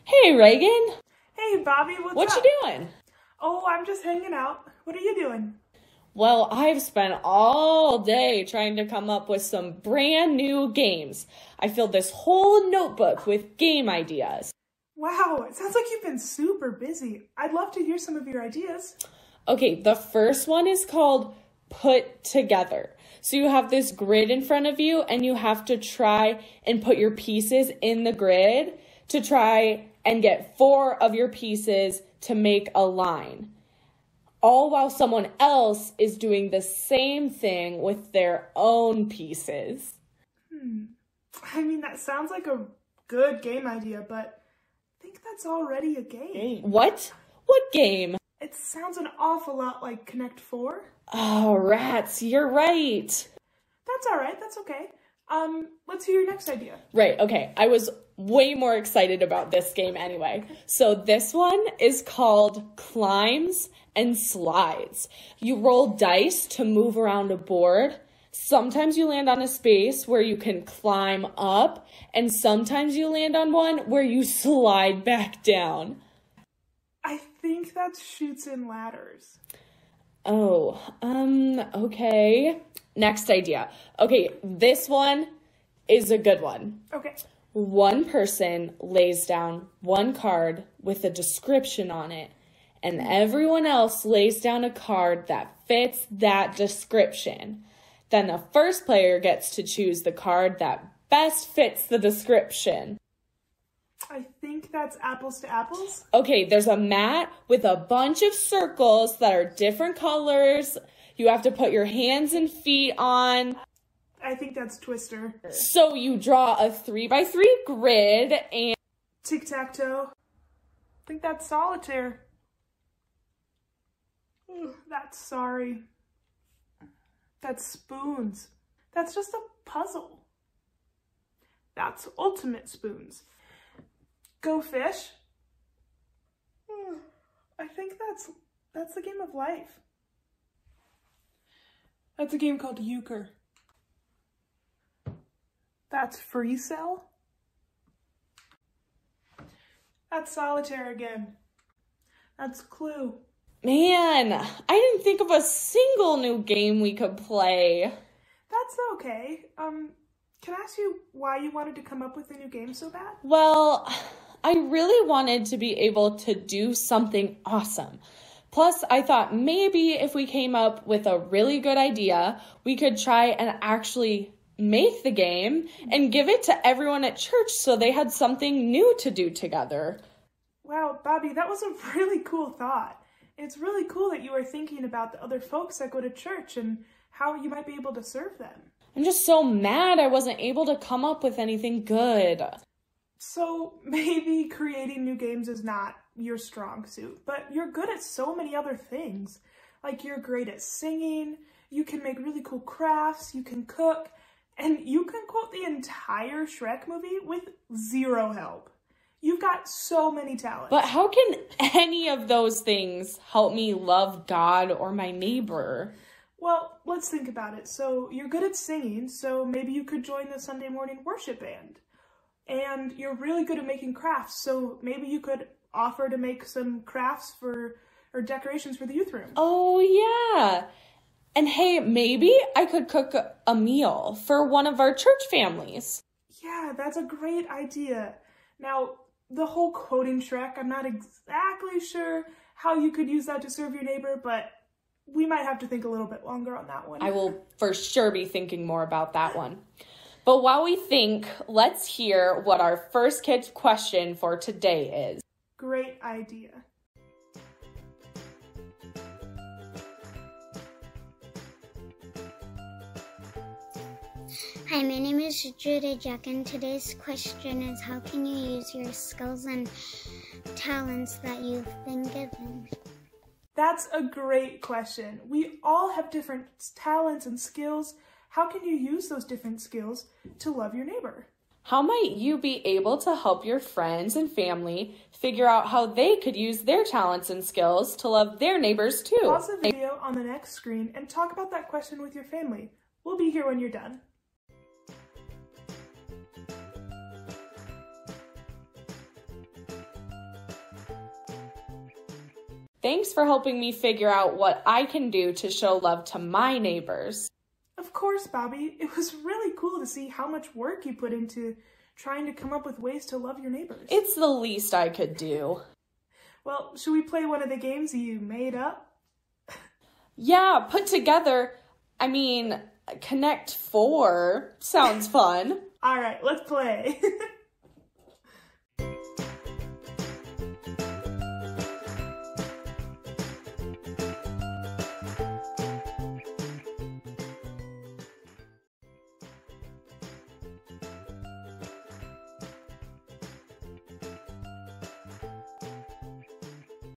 Hey, Reagan. Hey, Bobby, what's up? What you doing? Oh, I'm just hanging out. What are you doing? Well, I've spent all day trying to come up with some brand new games. I filled this whole notebook with game ideas. Wow, it sounds like you've been super busy. I'd love to hear some of your ideas. Okay, the first one is called Put Together. So you have this grid in front of you and you have to try and put your pieces in the grid to try and get 4 of your pieces to make a line. All while someone else is doing the same thing with their own pieces. I mean, that sounds like a good game idea, but I think that's already a game. What? What game? It sounds an awful lot like Connect 4. Oh, rats, you're right. That's all right, that's okay. Let's hear your next idea. Right, okay. I was way more excited about this game anyway. So this one is called Climbs and Slides. You roll dice to move around a board. Sometimes you land on a space where you can climb up, and sometimes you land on one where you slide back down. I think that's Chutes and Ladders. Oh, okay. Next idea. Okay, this one is a good one. Okay. One person lays down one card with a description on it, and everyone else lays down a card that fits that description. Then the first player gets to choose the card that best fits the description. I think that's Apples to Apples. Okay, there's a mat with a bunch of circles that are different colors. You have to put your hands and feet on. I think that's Twister. So you draw a 3x3 grid and... Tic-tac-toe. I think that's Solitaire. That's Sorry. That's Spoons. That's just a puzzle. That's Ultimate Spoons. Go Fish. I think that's the Game of Life. That's a game called Euchre. That's Free Cell. That's Solitaire again. That's Clue. Man, I didn't think of a single new game we could play. That's okay. Can I ask you why you wanted to come up with a new game so bad? Well, I really wanted to be able to do something awesome. Plus, I thought maybe if we came up with a really good idea, we could try and actually make the game and give it to everyone at church so they had something new to do together. Wow, Bobby, that was a really cool thought. It's really cool that you were thinking about the other folks that go to church and how you might be able to serve them. I'm just so mad I wasn't able to come up with anything good. So maybe creating new games is not your strong suit, but you're good at so many other things. Like you're great at singing, you can make really cool crafts, you can cook, and you can quote the entire Shrek movie with zero help. You've got so many talents. But how can any of those things help me love God or my neighbor? Well, let's think about it. So you're good at singing, so maybe you could join the Sunday morning worship band. And you're really good at making crafts, so maybe you could offer to make some crafts or decorations for the youth room. Oh, yeah. And hey, maybe I could cook a meal for one of our church families. Yeah, that's a great idea. Now, the whole quoting Shrek, I'm not exactly sure how you could use that to serve your neighbor, but we might have to think a little bit longer on that one. I will for sure be thinking more about that one. But while we think, let's hear what our first kid's question for today is. Great idea. Hi, my name is Judah Jack, and today's question is, how can you use your skills and talents that you've been given? That's a great question. We all have different talents and skills. How can you use those different skills to love your neighbor? How might you be able to help your friends and family figure out how they could use their talents and skills to love their neighbors too? Pause the video on the next screen and talk about that question with your family. We'll be here when you're done. Thanks for helping me figure out what I can do to show love to my neighbors. Of course, Bobby. It was really cool to see how much work you put into trying to come up with ways to love your neighbors. It's the least I could do. Well, should we play one of the games you made up? Yeah, put together. I mean, Connect 4 sounds fun. All right, let's play.